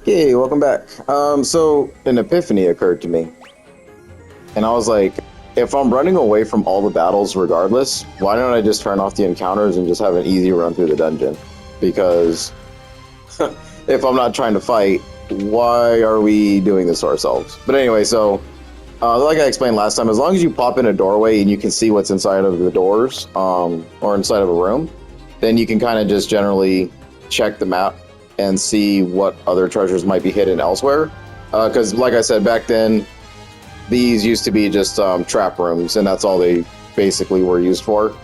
Hey, welcome back. So an epiphany occurred to me, and I was like, if I'm running away from all the battles regardless, why don't I just turn off the encounters and just have an easy run through the dungeon? Because if I'm not trying to fight, why are we doing this to ourselves? But anyway, so like I explained last time, as long as you pop in a doorway and you can see what's inside of the doors, or inside of a room, then you can kind of just generally check the map and see what other treasures might be hidden elsewhere. Because, like I said, back then, these used to be just trap rooms, and that's all they basically were used for.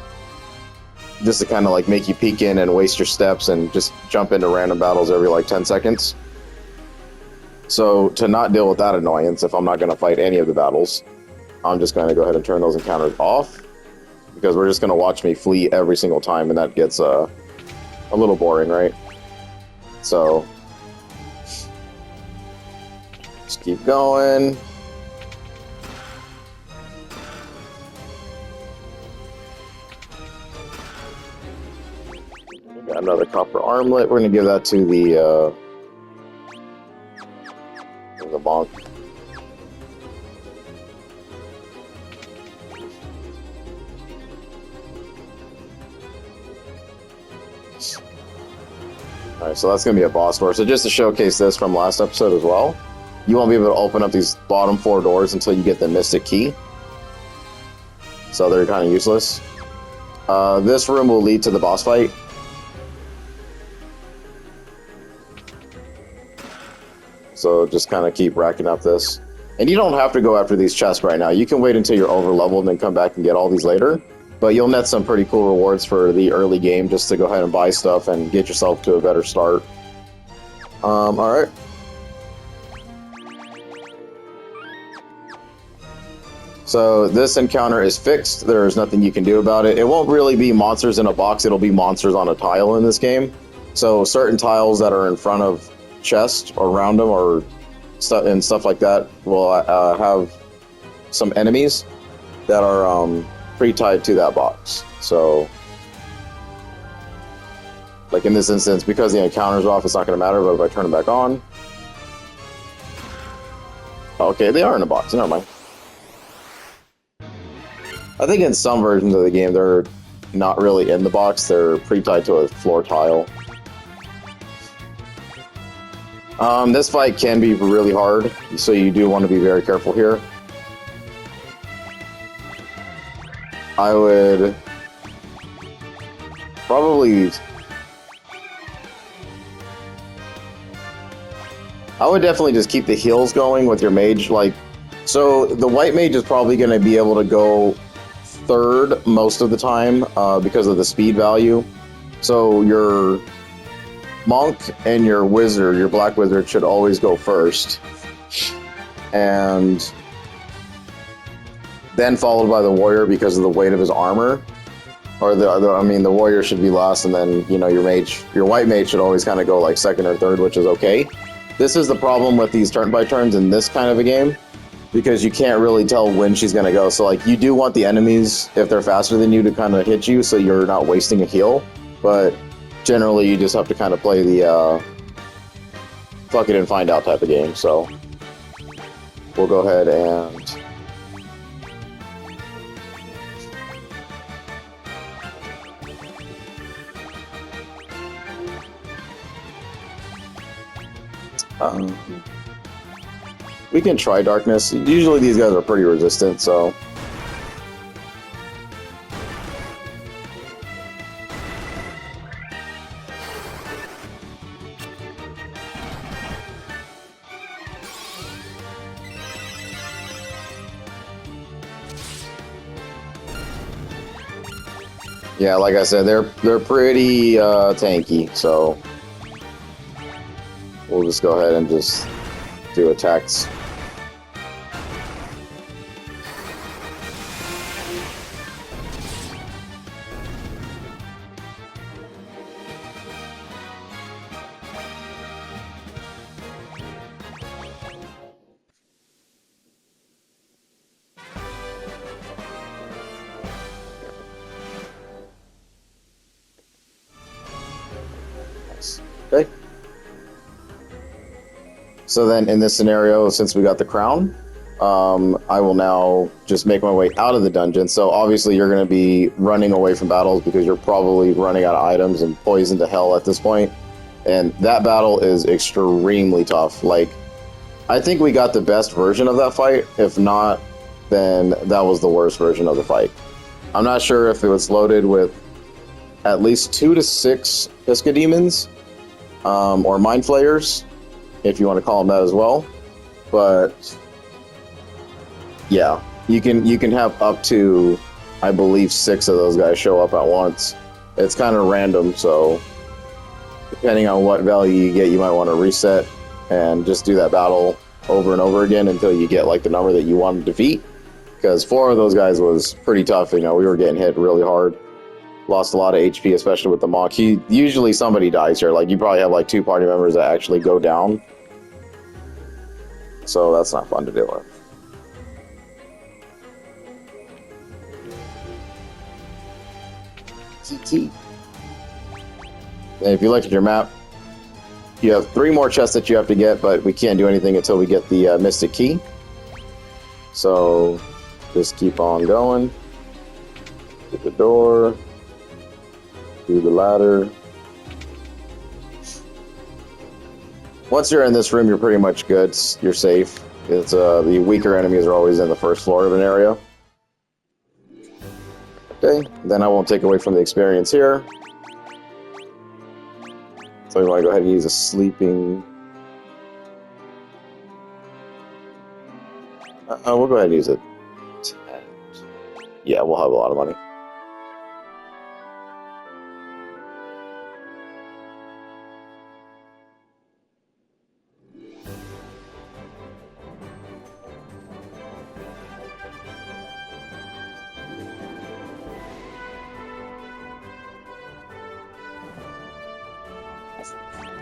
Just to kind of like make you peek in and waste your steps and just jump into random battles every like 10 seconds. So to not deal with that annoyance, if I'm not going to fight any of the battles, I'm just going to go ahead and turn those encounters off, because we're just going to watch me flee every single time, and that gets a little boring, right? So just keep going. Got another copper armlet. We're going to give that to the monk. Alright, so that's going to be a boss door. So just to showcase this from last episode as well, you won't be able to open up these bottom 4 doors until you get the Mystic Key. So they're kind of useless. This room will lead to the boss fight. So just kind of keep racking up this. And you don't have to go after these chests right now. You can wait until you're over leveled and then come back and get all these later. But you'll net some pretty cool rewards for the early game just to go ahead and buy stuff and get yourself to a better start. Alright. So this encounter is fixed. There's nothing you can do about it. It won't really be monsters in a box. It'll be monsters on a tile in this game. So certain tiles that are in front of chests or around them or stuff like that will have some enemies that are pre-tied to that box. So like in this instance, because the encounter's off, it's not going to matter. But if I turn them back on, okay, they are in a box. Never mind. I think in some versions of the game they're not really in the box. They're pre-tied to a floor tile. This fight can be really hard, so you do want to be very careful here. I would definitely just keep the heals going with your mage. Like, so the white mage is probably going to be able to go third most of the time because of the speed value. So your monk and your wizard, your black wizard, should always go first, and then followed by the warrior because of the weight of his armor. Or the warrior should be last, and then your white mage should always kind of go like second or third, which is okay. This is the problem with these turn by turns in this kind of a game, because you can't really tell when she's gonna go. So like you do want the enemies, if they're faster than you, to kind of hit you, so you're not wasting a heal, but generally, you just have to kind of play the fuck it and find out type of game. So we'll go ahead and we can try darkness. Usually these guys are pretty resistant, so yeah, like I said, they're pretty tanky, so we'll just go ahead and just do attacks. Okay. So then in this scenario, since we got the crown, I will now just make my way out of the dungeon. So obviously you're going to be running away from battles because you're probably running out of items and poisoned to hell at this point. And that battle is extremely tough. Like, I think we got the best version of that fight. If not, then that was the worst version of the fight. I'm not sure if it was loaded with at least 2 to 6 Pisca demons, or mind flayers, if you want to call them that as well. But yeah, you can have up to, I believe, 6 of those guys show up at once. It's kind of random, so depending on what value you get, you might want to reset and just do that battle over and over again until you get like the number that you want to defeat. Because 4 of those guys was pretty tough. You know, we were getting hit really hard. Lost a lot of HP, especially with the Mach. Usually somebody dies here. Like, you probably have like 2 party members that actually go down. So that's not fun to deal with. TT. And if you look at your map, you have 3 more chests that you have to get, but we can't do anything until we get the Mystic Key. So just keep on going. Get the door. Do the ladder. Once you're in this room, you're pretty much good. You're safe. It's the weaker enemies are always in the first floor of an area. Okay, then I won't take away from the experience here. So we want to go ahead and use a sleeping. We'll go ahead and use it. Yeah, we'll have a lot of money.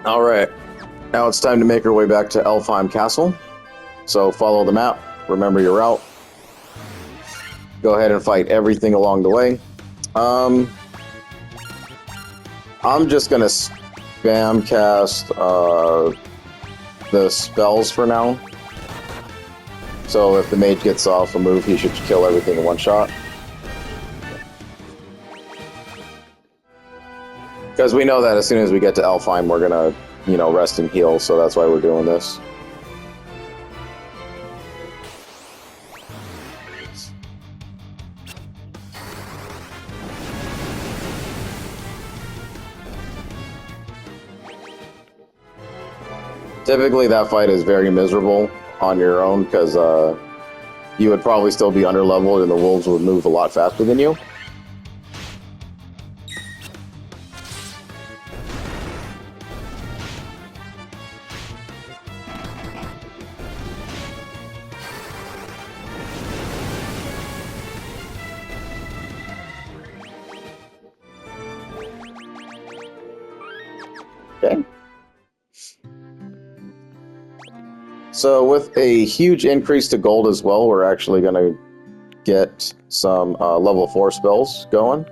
All right, now it's time to make our way back to Elfheim Castle. So follow the map, remember your route. Go ahead and fight everything along the way. I'm just gonna spam cast the spells for now. So if the mage gets off a move, he should kill everything in one shot. Because we know that as soon as we get to Elfheim, we're gonna, you know, rest and heal, so that's why we're doing this. Typically, that fight is very miserable on your own, because you would probably still be under-leveled, and the wolves would move a lot faster than you. Okay. So with a huge increase to gold as well, we're actually going to get some level 4 spells going.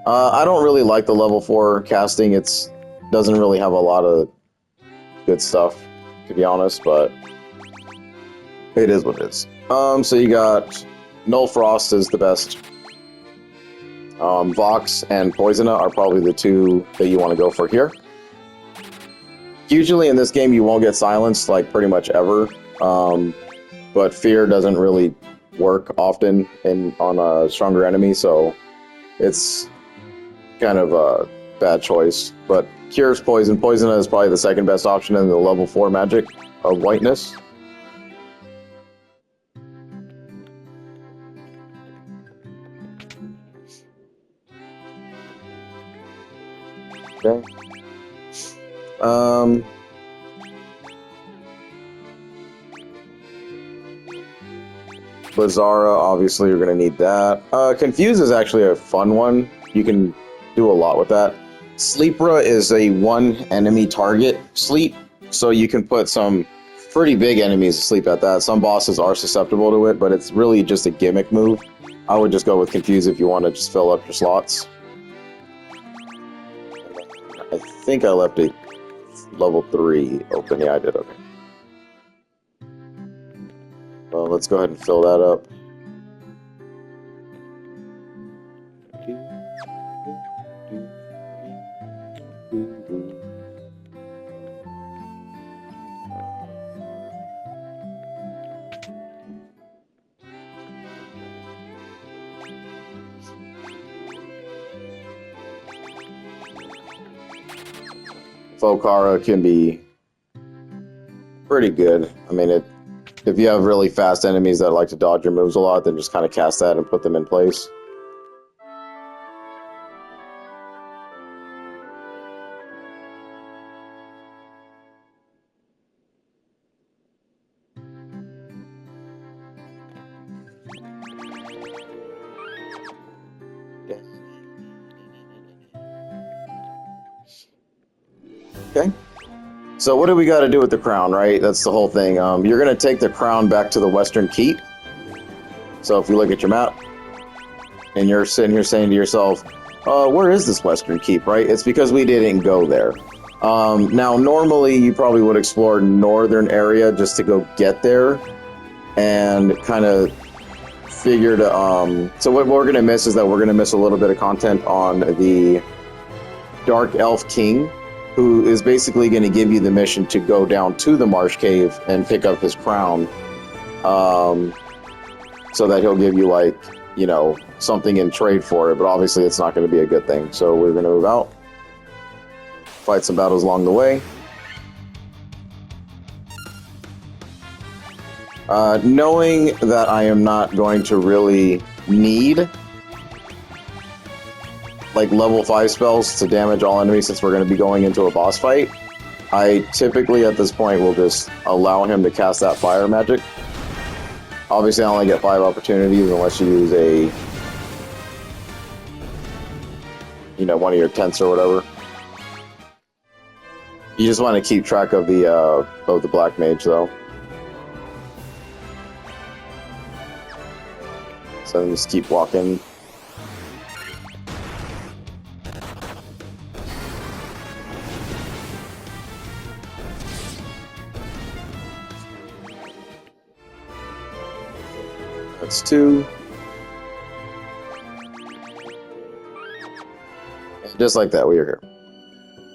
I don't really like the level 4 casting. It doesn't really have a lot of good stuff, to be honest, but it is what it is. So you got Null Frost is the best. Vox and Poisona are probably the 2 that you want to go for here. Usually in this game you won't get silenced, like, pretty much ever, but Fear doesn't really work often on a stronger enemy, so it's kind of a bad choice. But Cures Poison. Poisona is probably the second best option in the level 4 magic of whiteness. Okay. Lazara, obviously you're going to need that. Confuse is actually a fun one. You can do a lot with that. Sleepra is a 1 enemy target sleep, so you can put some pretty big enemies to sleep at that. Some bosses are susceptible to it, but it's really just a gimmick move. I would just go with Confuse if you want to just fill up your slots. I think I left a level 3 open. Yeah, I did. Okay. let's go ahead and fill that up. Folkara can be pretty good. I mean, if you have really fast enemies that like to dodge your moves a lot, then just kind of cast that and put them in place. Okay. So what do we got to do with the crown, right? That's the whole thing. You're going to take the crown back to the Western Keep. So if you look at your map, and you're sitting here saying to yourself, where is this Western Keep, right? It's because we didn't go there. Now, normally you probably would explore northern area just to go get there and kind of figure to... So what we're going to miss is that we're going to miss a little bit of content on the Dark Elf King, who is basically going to give you the mission to go down to the Marsh Cave and pick up his crown, so that he'll give you, like, you know, something in trade for it, but obviously it's not going to be a good thing. So we're going to move out, fight some battles along the way. Knowing that I am not going to really need like level 5 spells to damage all enemies since we're going to be going into a boss fight, I typically at this point will just allow him to cast that fire magic. Obviously I only get 5 opportunities unless you use a, you know, one of your tents or whatever. You just want to keep track of the Black Mage though. So just keep walking. That's 2. And just like that, we are here.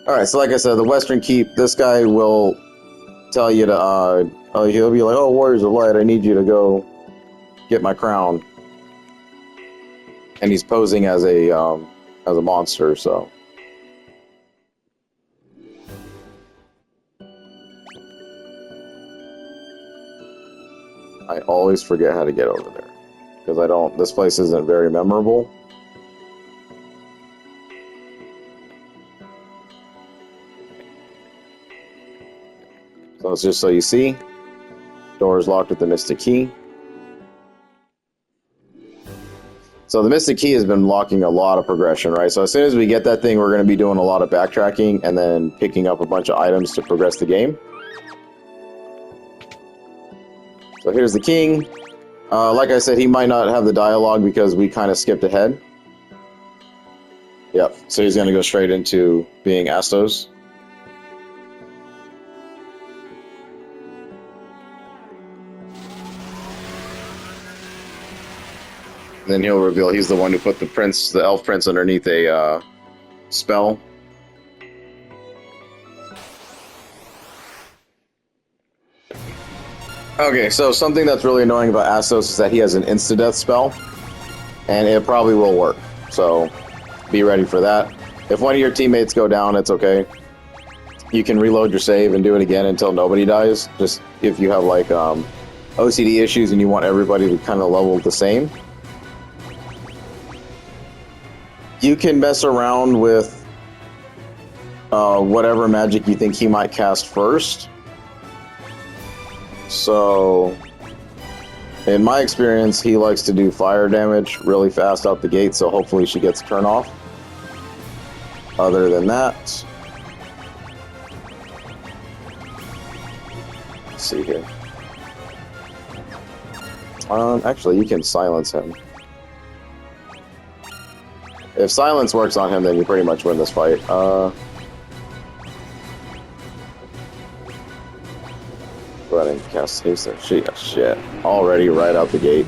Alright, so like I said, the Western Keep, this guy will tell you to, he'll be like, oh, Warriors of Light, I need you to go get my crown. And he's posing as a monster, so. I always forget how to get over there. Because this place isn't very memorable. So it's just so you see, door is locked with the Mystic Key. So the Mystic Key has been locking a lot of progression, right? So as soon as we get that thing, we're going to be doing a lot of backtracking and then picking up a bunch of items to progress the game. So here's the king. Like I said, he might not have the dialogue because we kind of skipped ahead. Yep, so he's going to go straight into being Astos. And then he'll reveal he's the one who put the elf prince underneath a spell. Okay, so something that's really annoying about Astos is that he has an insta-death spell, and it probably will work, so be ready for that. If one of your teammates go down, it's okay. You can reload your save and do it again until nobody dies, just if you have like OCD issues and you want everybody to kind of level the same. You can mess around with whatever magic you think he might cast first. So, in my experience, he likes to do fire damage really fast out the gate, so hopefully she gets a turn off. Other than that, let's see here. Actually, you can silence him. If silence works on him, then you pretty much win this fight. Go ahead and cast haste there. Shit. Already right out the gate.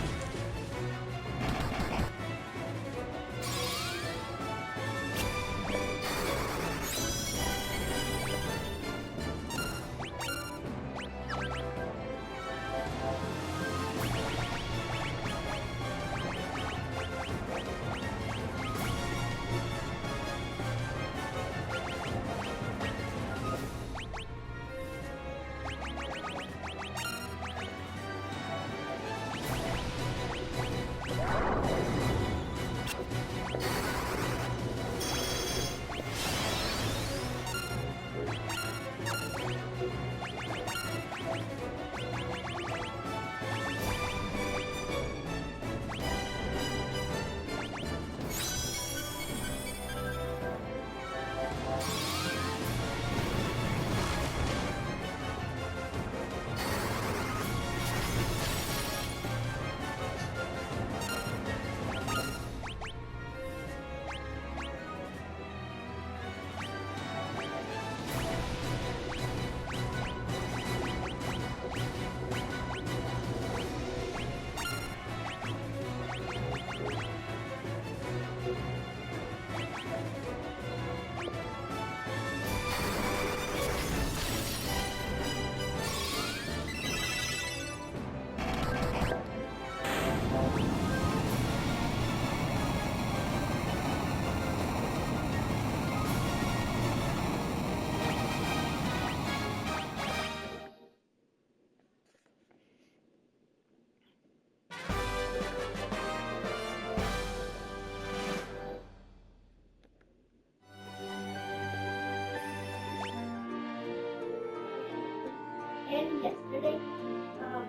And yesterday,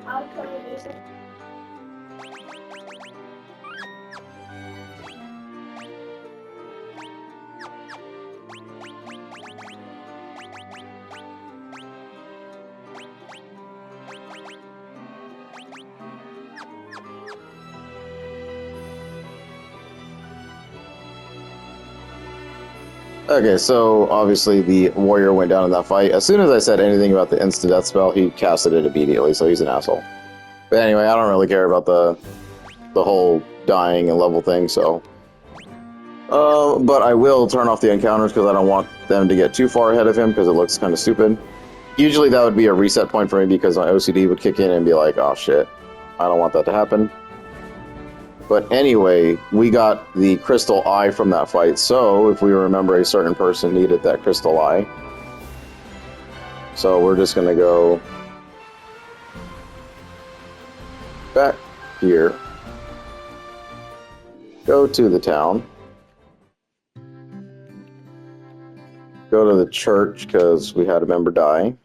our conversation. Okay, so obviously the warrior went down in that fight. As soon as I said anything about the instant death spell, he casted it immediately, so he's an asshole. But anyway, I don't really care about the whole dying and level thing, so... but I will turn off the encounters because I don't want them to get too far ahead of him because it looks kind of stupid. Usually that would be a reset point for me because my OCD would kick in and be like, oh shit, I don't want that to happen. But anyway, we got the crystal eye from that fight, so if we remember, a certain person needed that crystal eye. So we're just going to go back here, go to the town, go to the church because we had a member die.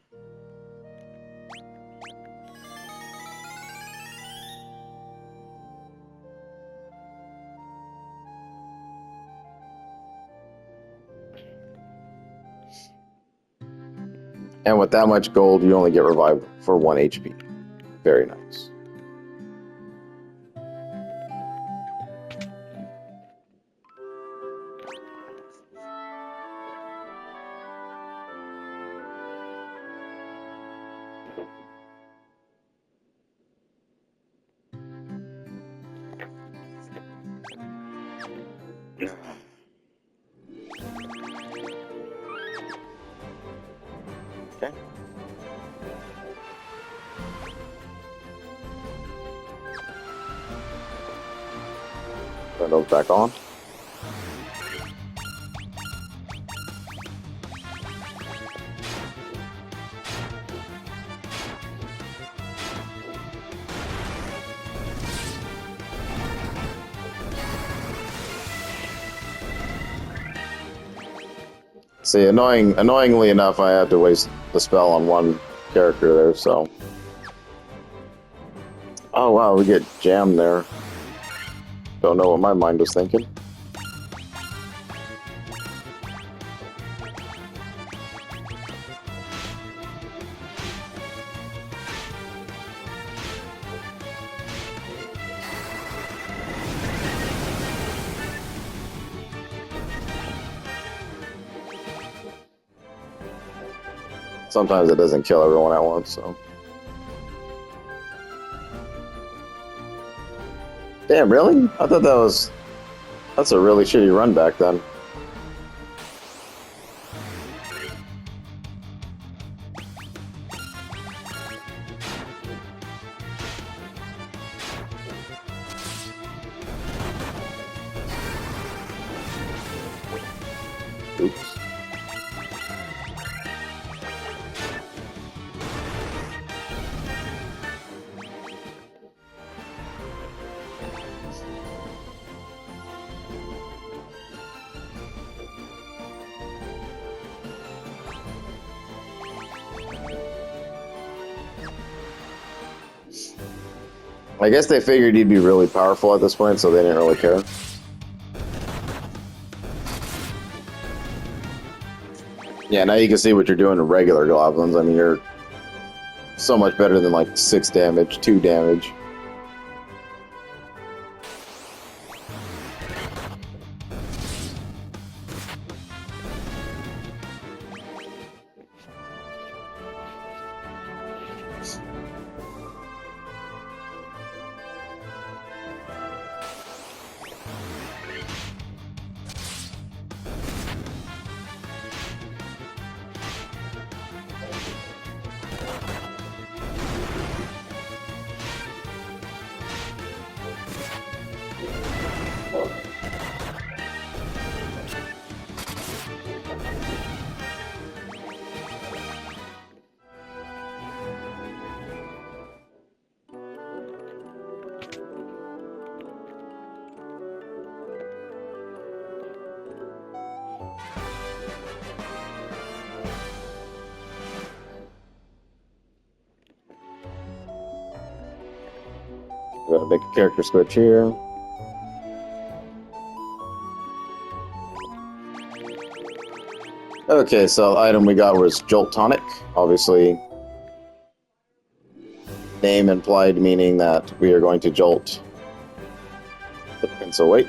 And with that much gold, you only get revived for 1 HP. Very nice. Okay. Turn those back on. See, annoyingly enough, I had to waste the spell on one character there, so... Oh wow, we get jammed there. Don't know what my mind was thinking. Sometimes it doesn't kill everyone at once, so... Damn, really? I thought that's a really shitty run back then. Oops. I guess they figured he'd be really powerful at this point, so they didn't really care. Yeah, now you can see what you're doing to regular goblins. I mean, you're so much better than like 6 damage, 2 damage. Gotta make a character switch here. Okay, so the item we got was Jolt Tonic. Obviously, name implied meaning that we are going to jolt the prince awake.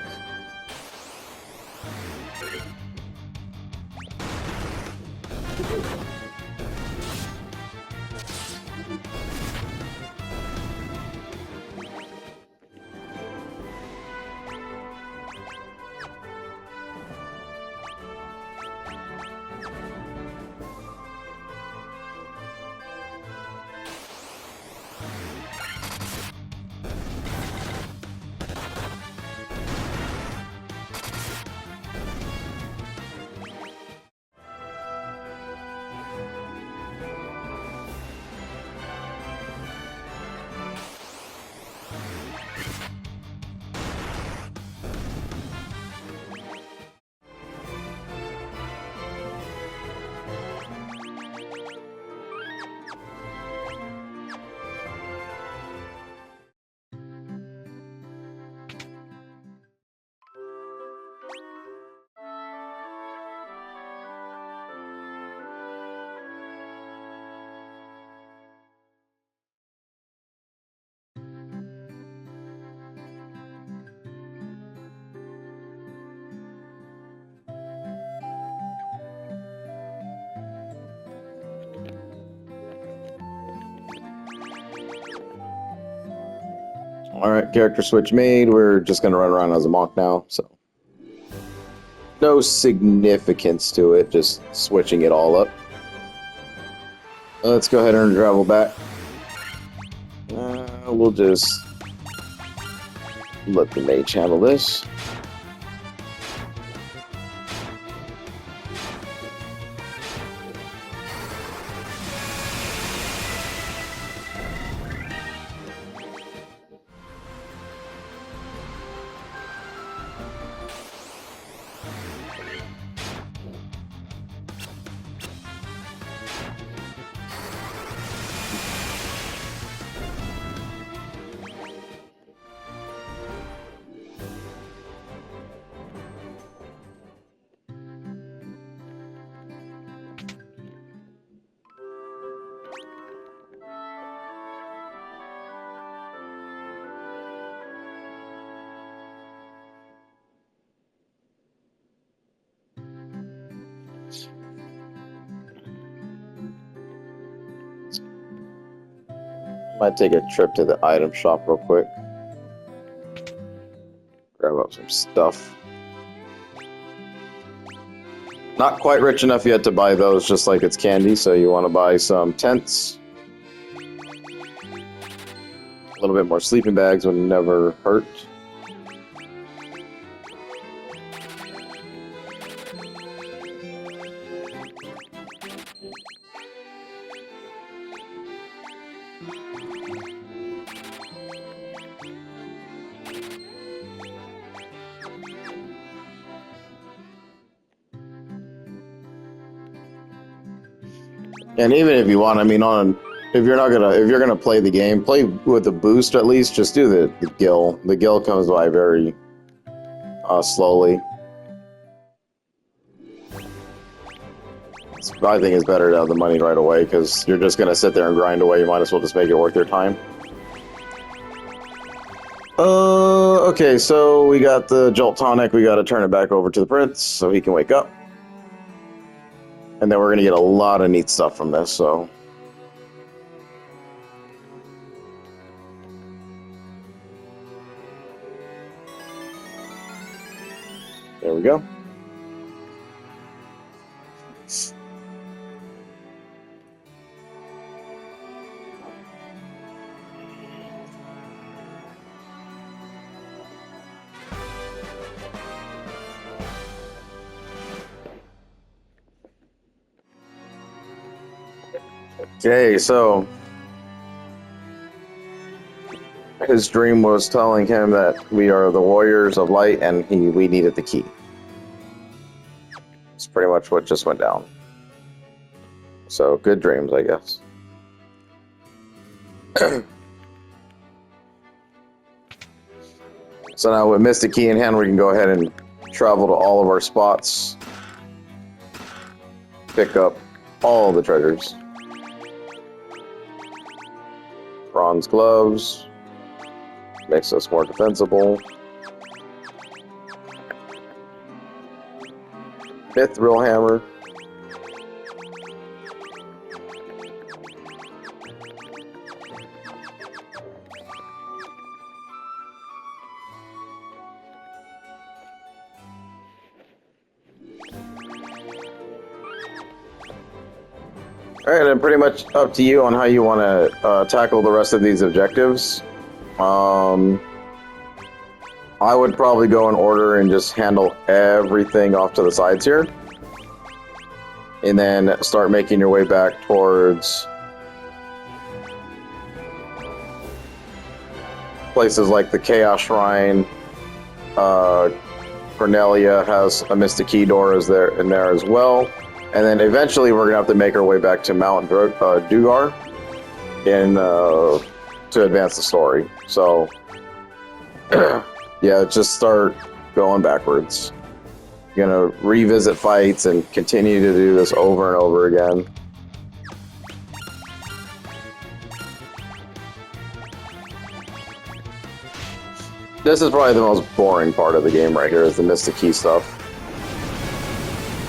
Alright, character switch made. We're just gonna run around as a monk now, so. No significance to it, just switching it all up. Let's go ahead and travel back. We'll just let the mage handle this. Might take a trip to the item shop real quick. Grab up some stuff. Not quite rich enough yet to buy those just like it's candy, so you want to buy some tents. A little bit more sleeping bags would never hurt. And even if you want, I mean, if you're gonna play the game, play with the boost at least. Just do the gill. The gill comes by very slowly. I think it's better to have the money right away because you're just gonna sit there and grind away. You might as well just make it worth your time. Okay, so we got the Jolt Tonic. We got to turn it back over to the Prince so he can wake up. And then we're going to get a lot of neat stuff from this, so... There we go. Okay, so his dream was telling him that we are the warriors of light and we needed the key. It's pretty much what just went down. So, good dreams, I guess. So now with Mystic Key in hand, we can go ahead and travel to all of our spots. Pick up all the treasures. Bronze gloves. Makes us more defensible. Mithril hammer. Alright, and pretty much up to you on how you want to tackle the rest of these objectives. I would probably go in order and just handle everything off to the sides here. And then start making your way back towards places like the Chaos Shrine. Cornelia has a Mystic Key door in there as well. And then eventually we're going to have to make our way back to Mount Dugar to advance the story. So, yeah, just start going backwards. You're going to revisit fights and continue to do this over and over again. This is probably the most boring part of the game right here, is the Mystic Key stuff.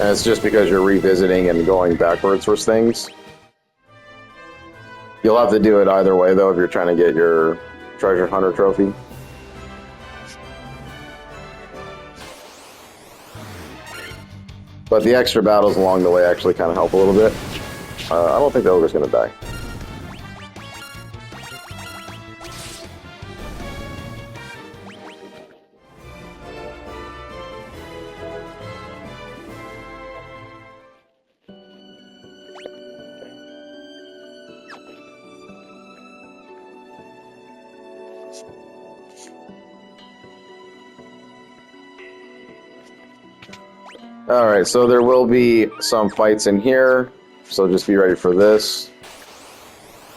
And it's just because you're revisiting and going backwards for things. You'll have to do it either way, though, if you're trying to get your Treasure Hunter trophy. But the extra battles along the way actually kind of help a little bit. I don't think the ogre's going to die. Alright, so there will be some fights in here, so just be ready for this.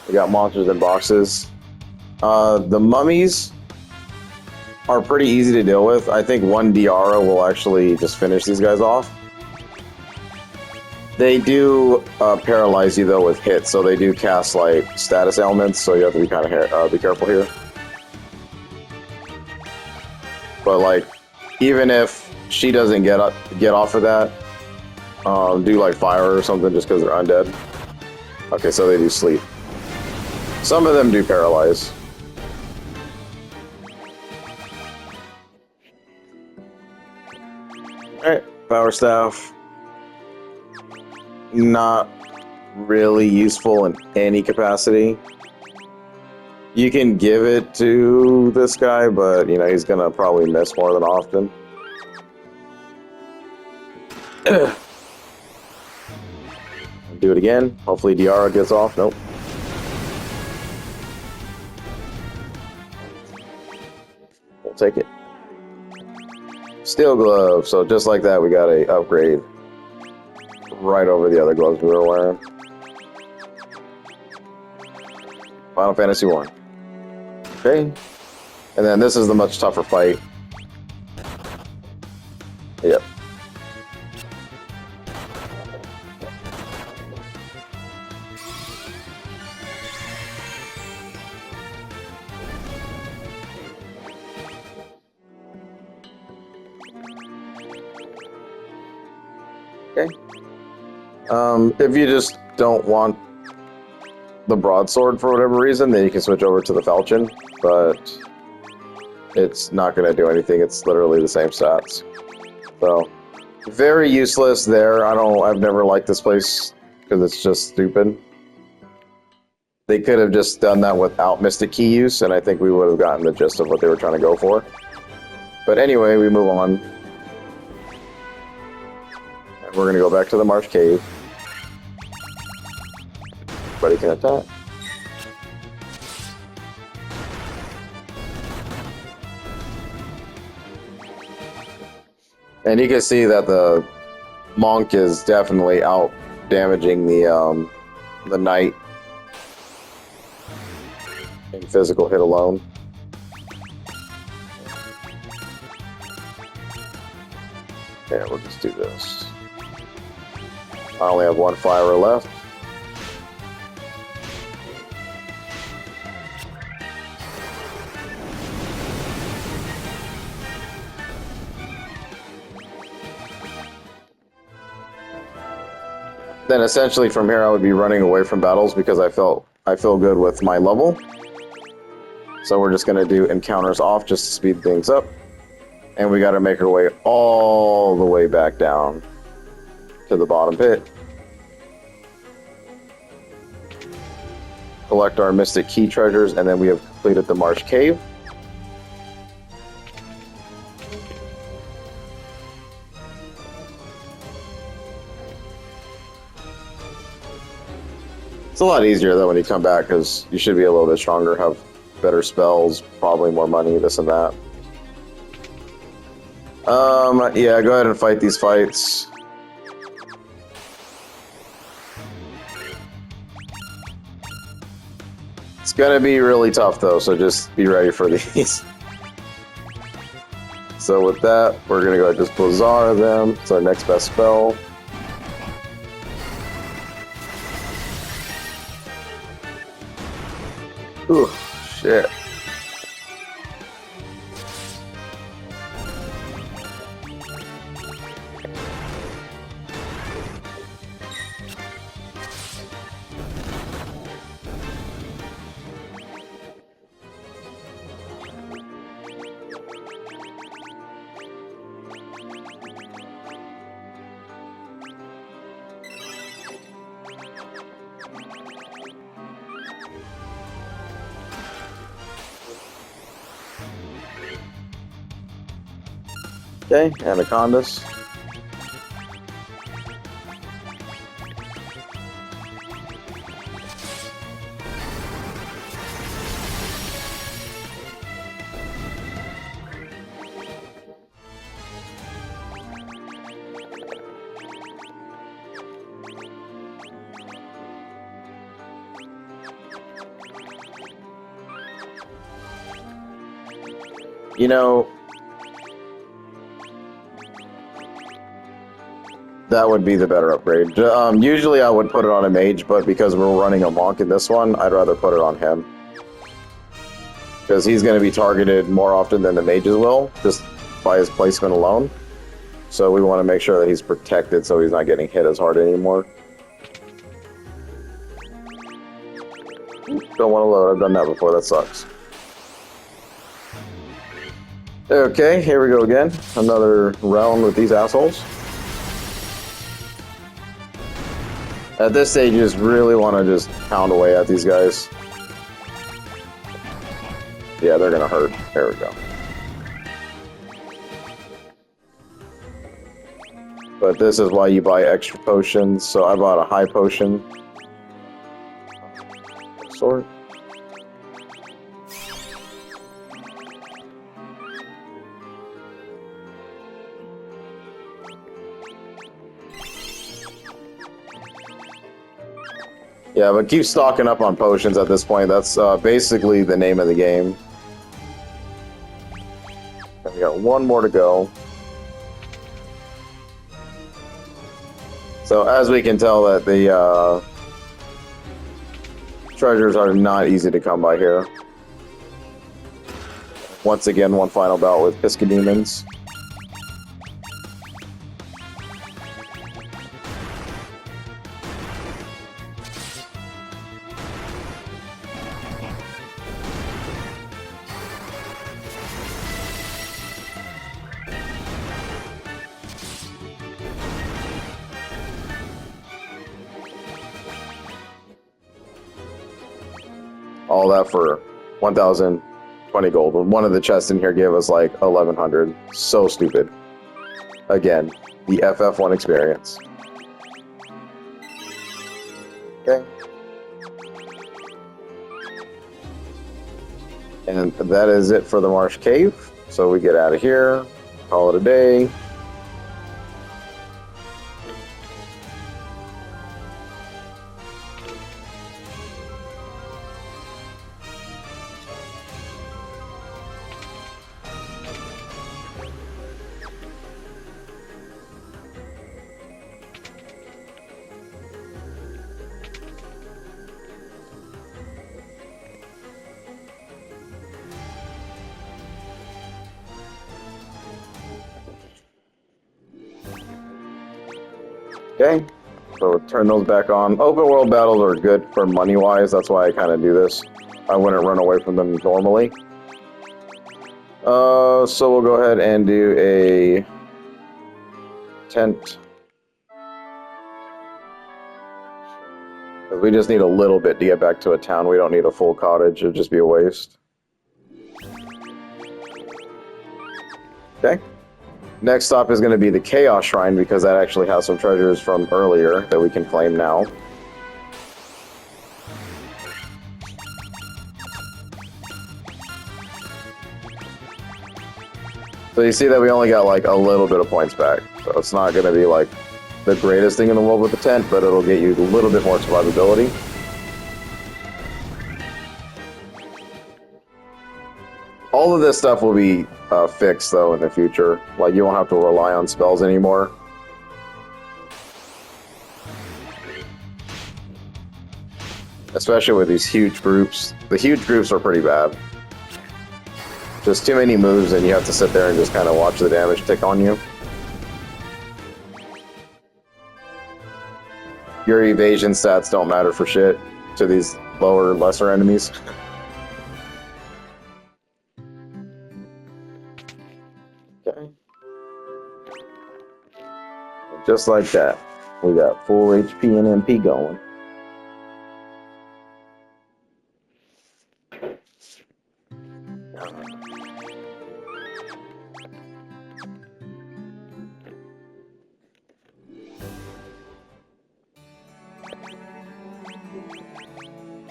We got monsters in boxes. The mummies are pretty easy to deal with. I think one Diara will actually just finish these guys off. They do paralyze you, though, with hits, so they do cast, like, status ailments, so you have to be kind of be careful here. But, like, even if she doesn't get off of that, do like fire or something just because they're undead. Okay, so they do sleep. Some of them do paralyze. Alright, power staff. Not really useful in any capacity. You can give it to this guy, but you know, he's gonna probably miss more than often. Do it again. Hopefully Diara gets off. Nope. We'll take it. Steel glove. So just like that, we got a upgrade right over the other gloves we were wearing. Final Fantasy 1. Okay. And then this is the much tougher fight. Yep. Okay. If you just don't want the broadsword for whatever reason, then you can switch over to the falchion, but it's not going to do anything. It's literally the same stats. So, very useless there. I've never liked this place because it's just stupid. They could have just done that without Mystic Key use, and I think we would have gotten the gist of what they were trying to go for. But anyway, we move on. And we're going to go back to the Marsh Cave. Everybody can attack. And you can see that the monk is definitely out damaging the knight in physical hit alone. Yeah, we'll just do this. I only have one fire left. Then essentially from here I would be running away from battles because I feel good with my level. So we're just going to do encounters off just to speed things up. And we got to make our way all the way back down to the bottom pit. Collect our Mystic Key treasures, and then we have completed the Marsh Cave. It's a lot easier though when you come back because you should be a little bit stronger, have better spells, probably more money, this and that. Yeah, go ahead and fight these fights. It's gonna be really tough though, so just be ready for these. So with that, we're gonna go just Bazaar them. It's our next best spell. Ooh, shit. Okay, Anacondas. You know, that would be the better upgrade. Usually I would put it on a mage, but because we're running a monk in this one, I'd rather put it on him. Because he's going to be targeted more often than the mages will, just by his placement alone. So we want to make sure that he's protected so he's not getting hit as hard anymore. Don't want to load, I've done that before, that sucks. Okay, here we go again. Another round with these assholes. At this stage, you just really want to just pound away at these guys. Yeah, they're gonna hurt. There we go. But this is why you buy extra potions. So I bought a high potion. Sword. Yeah, but keep stocking up on potions at this point. That's basically the name of the game. And we got one more to go. So as we can tell that the treasures are not easy to come by here. Once again, one final bout with Piscademons. All that for 1,020 gold. One of the chests in here gave us like 1,100. So stupid. Again, the FF1 experience. Okay. And that is it for the Marsh Cave. So we get out of here, call it a day. Okay, so turn those back on. Open world battles are good for money-wise, that's why I kind of do this. I wouldn't run away from them normally. So we'll go ahead and do a tent. We just need a little bit to get back to a town. We don't need a full cottage, it'd just be a waste. Okay. Next stop is going to be the Chaos Shrine, because that actually has some treasures from earlier that we can claim now. So you see that we only got like a little bit of points back. So it's not going to be like the greatest thing in the world with the tent, but it'll get you a little bit more survivability. All of this stuff will be fixed, though, in the future. Like, you won't have to rely on spells anymore. Especially with these huge groups. The huge groups are pretty bad. Just too many moves, and you have to sit there and just kind of watch the damage tick on you. Your evasion stats don't matter for shit to these lower, lesser enemies. Okay. Just like that, we got full HP and MP going.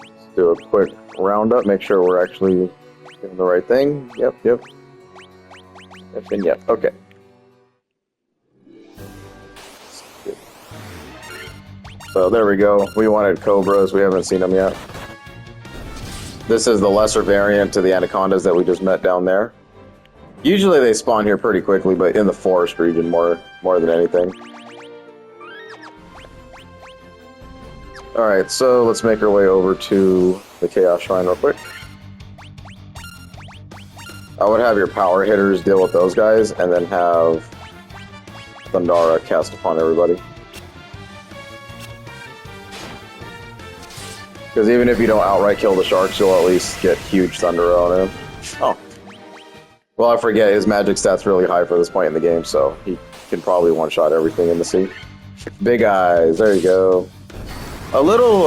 Let's do a quick roundup, make sure we're actually doing the right thing. Yep. Yep, and yep. Okay. So there we go. We wanted cobras. We haven't seen them yet. This is the lesser variant to the anacondas that we just met down there. Usually they spawn here pretty quickly, but in the forest region more than anything. Alright, so let's make our way over to the Chaos Shrine real quick. I would have your power hitters deal with those guys, and then have Thundara cast upon everybody. Because even if you don't outright kill the sharks, you'll at least get huge thunder on him. Oh. Well, I forget his magic stat's really high for this point in the game, so he can probably one-shot everything in the sea. Big eyes, there you go. A little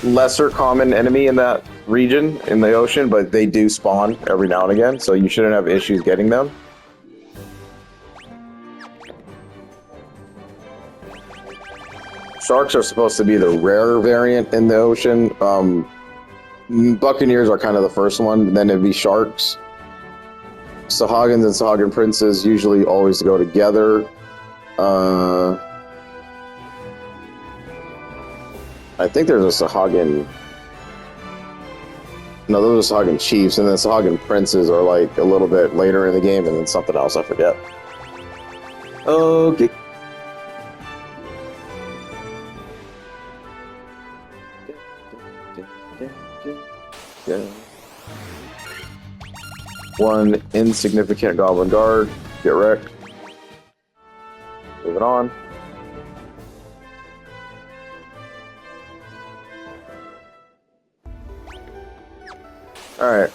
lesser common enemy in that region in the ocean, but they do spawn every now and again, so you shouldn't have issues getting them. Sharks are supposed to be the rare variant in the ocean. Buccaneers are kind of the first one, then it'd be sharks. Sahagins and Sahagan princes usually always go together. I think there's a Sahagan... No, those are Sahagan chiefs, and then Sahagan princes are like a little bit later in the game, and then something else, I forget. Okay. One insignificant goblin guard. Get wrecked. Moving on. Alright.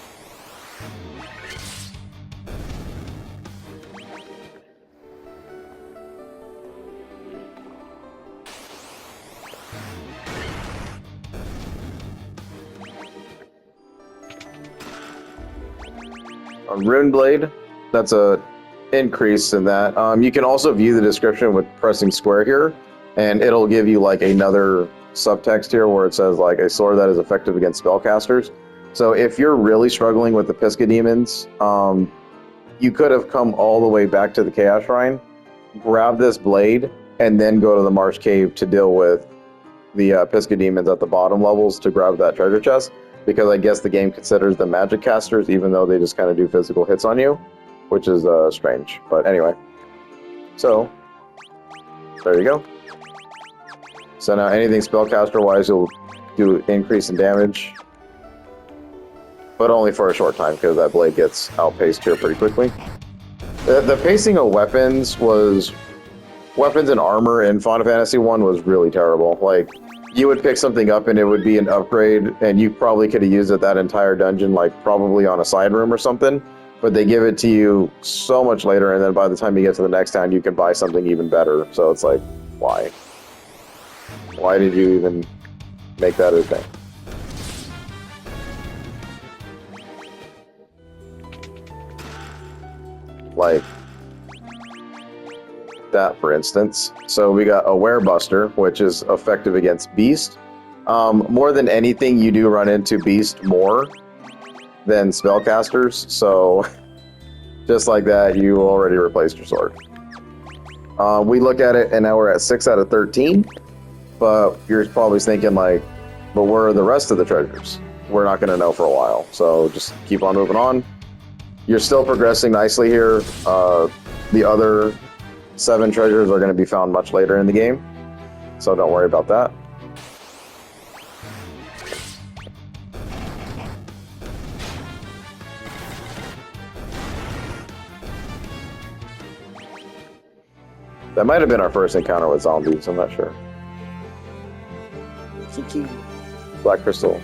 A rune blade, that's a increase in that. You can also view the description with pressing square here, and it'll give you like another subtext here where it says like a sword that is effective against spellcasters. So if you're really struggling with the Pisca demons, you could have come all the way back to the Chaos Shrine, grab this blade, and then go to the Marsh Cave to deal with the Pisca demons at the bottom levels to grab that treasure chest. Because I guess the game considers them magic casters, even though they just kind of do physical hits on you, which is strange. But anyway, so there you go. So now anything spellcaster-wise, you'll do increase in damage, but only for a short time because that blade gets outpaced here pretty quickly. The pacing of weapons and armor in Final Fantasy 1 was really terrible. Like, you would pick something up and it would be an upgrade, and you probably could have used it that entire dungeon, like probably on a side room or something, but they give it to you so much later, and then by the time you get to the next town, you can buy something even better. So it's like, why? Why did you even make that a thing? Like that, for instance. So we got Aware Buster, which is effective against Beast. More than anything, you do run into Beast more than spellcasters, so just like that, you already replaced your sword. We look at it, and now we're at 6 out of 13, but you're probably thinking like, but where are the rest of the treasures? We're not going to know for a while, so just keep on moving on. You're still progressing nicely here. The other 7 treasures are going to be found much later in the game, so don't worry about that. That might have been our first encounter with zombies, I'm not sure. Black Crystal.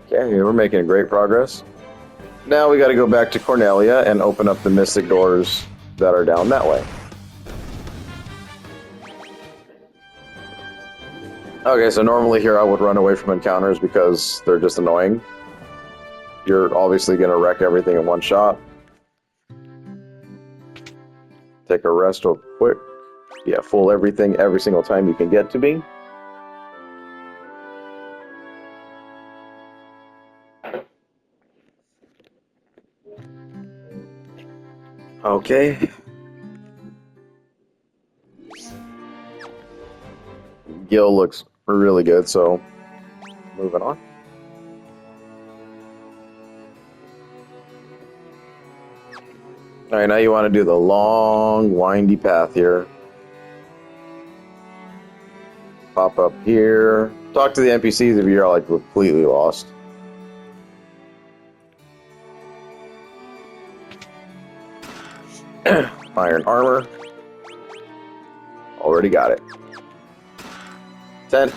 Okay, we're making great progress. Now we got to go back to Cornelia and open up the mystic doors that are down that way. Okay, so normally here I would run away from encounters because they're just annoying. You're obviously going to wreck everything in one shot. Take a rest real quick. Yeah, full everything every single time you can get to me. Okay. Gil looks really good, so moving on. Alright, now you want to do the long, windy path here. Pop up here. Talk to the NPCs if you're like completely lost. Iron armor. Already got it. 10.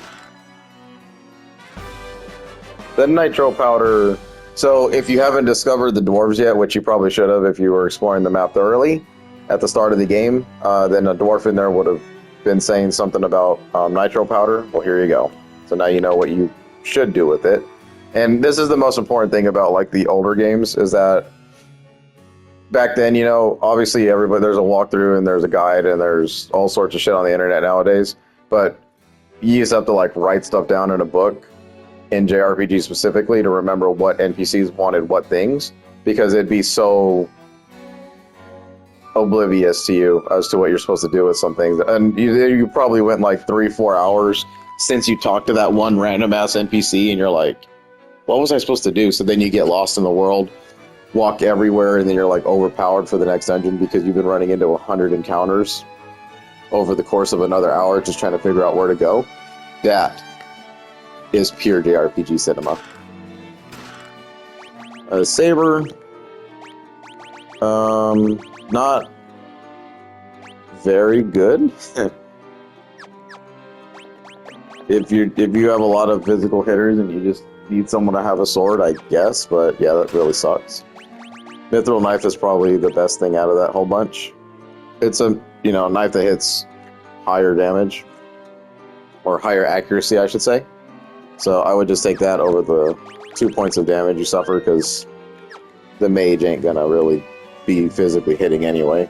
The nitro powder. So if you haven't discovered the dwarves yet, which you probably should have if you were exploring the map thoroughly at the start of the game, then a dwarf in there would have been saying something about nitro powder. Well, here you go. So now you know what you should do with it. And this is the most important thing about like the older games is that back then, you know, obviously there's a walkthrough and there's a guide and there's all sorts of shit on the internet nowadays, but you used to have to like write stuff down in a book in JRPG specifically to remember what NPCs wanted what things, because it'd be so oblivious to you as to what you're supposed to do with some things. And you probably went like 3-4 hours since you talked to that one random ass NPC and you're like, what was I supposed to do? So then you get lost in the world, walk everywhere, and then you're like overpowered for the next dungeon because you've been running into 100 encounters over the course of another hour just trying to figure out where to go. That is pure JRPG cinema. Saber. Not very good. If you have a lot of physical hitters and you just need someone to have a sword, I guess, but yeah, that really sucks. Mithril knife is probably the best thing out of that whole bunch. It's a, you know, knife that hits higher damage, or higher accuracy, I should say. So I would just take that over the 2 points of damage you suffer, because the mage ain't gonna really be physically hitting anyway.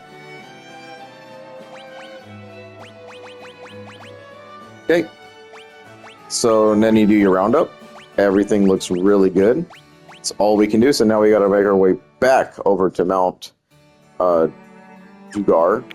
Okay. So and then you do your roundup. Everything looks really good. That's all we can do. So now we gotta make our way back over to Mount Dugar.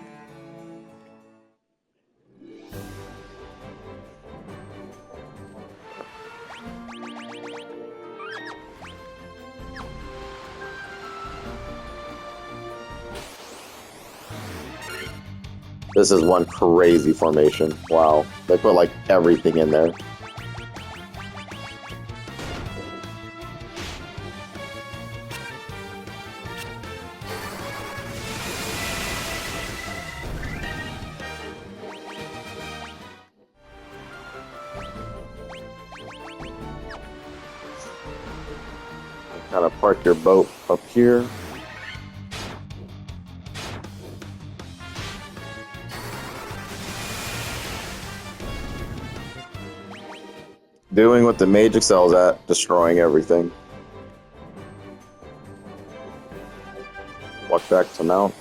This is one crazy formation. Wow. They put like everything in there. Kind of park your boat up here. Doing what the mage excels at, destroying everything. Walk back to Mount.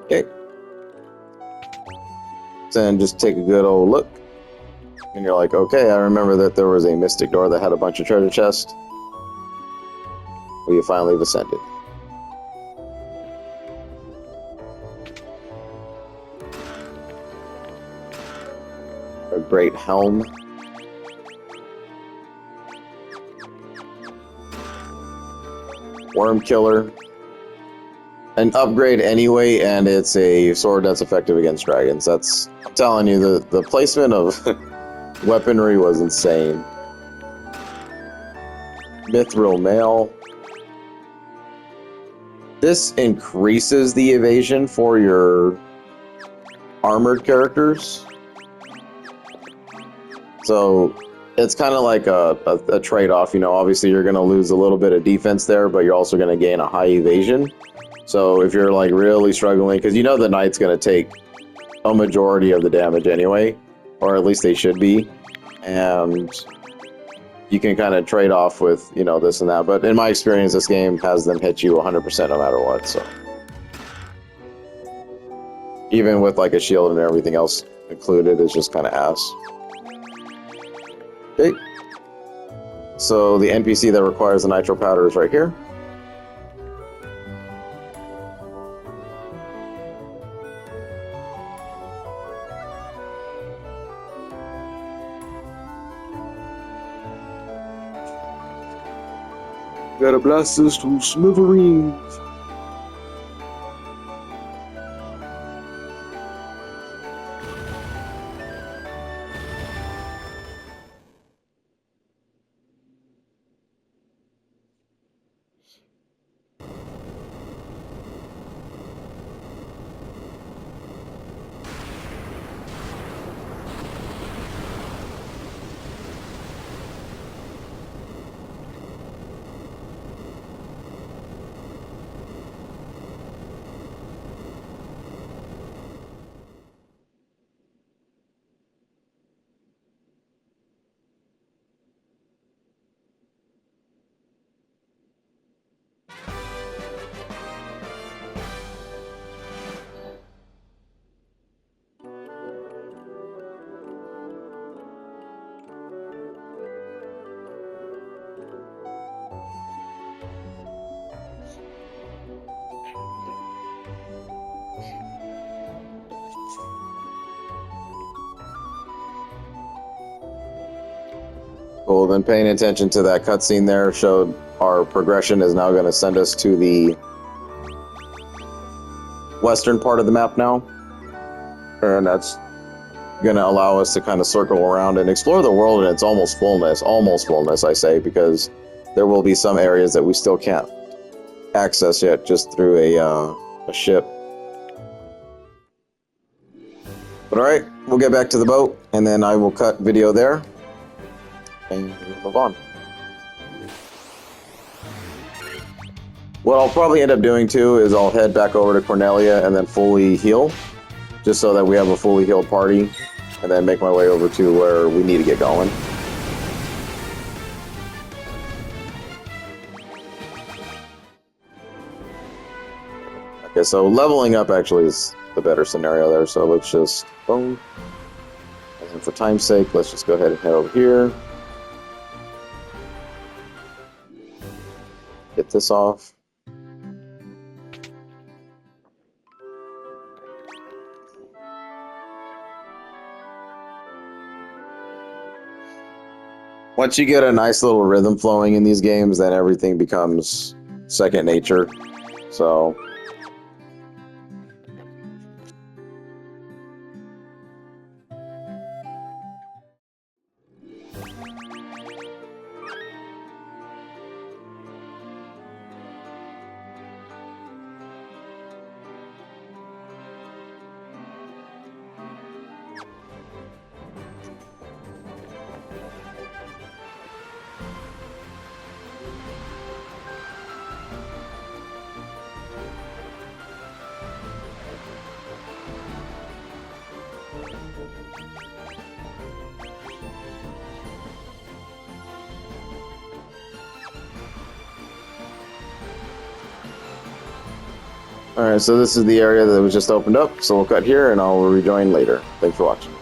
Okay. Then just take a good old look. And you're like, okay, I remember that there was a mystic door that had a bunch of treasure chests. Well, you finally have ascended. A great helm. Worm killer. An upgrade anyway, and it's a sword that's effective against dragons. That's, I'm telling you, the placement of weaponry was insane. Mithril mail. This increases the evasion for your armored characters. So it's kind of like a trade-off. You know, obviously you're going to lose a little bit of defense there, but you're also going to gain a high evasion. So if you're like really struggling, because you know the knight's going to take a majority of the damage anyway, or at least they should be, and you can kind of trade off with, you know, this and that. But in my experience, this game has them hit you 100% no matter what. So even with like a shield and everything else included, it's just kind of ass. Okay. So the NPC that requires the nitro powder is right here. Gotta blast this to smithereens. Cool, then paying attention to that cutscene there showed our progression is now going to send us to the western part of the map now. And that's going to allow us to kind of circle around and explore the world in its almost fullness, I say, because there will be some areas that we still can't access yet just through a ship. But alright, we'll get back to the boat, and then I will cut video there. And move on. What I'll probably end up doing too is I'll head back over to Cornelia and then fully heal, just so that we have a fully healed party, and then make my way over to where we need to get going. Okay, so leveling up actually is the better scenario there, so let's just boom. And for time's sake, let's just go ahead and head over here. Get this off. Once you get a nice little rhythm flowing in these games, then everything becomes second nature. So alright, so this is the area that was just opened up, so we'll cut here and I'll rejoin later. Thanks for watching.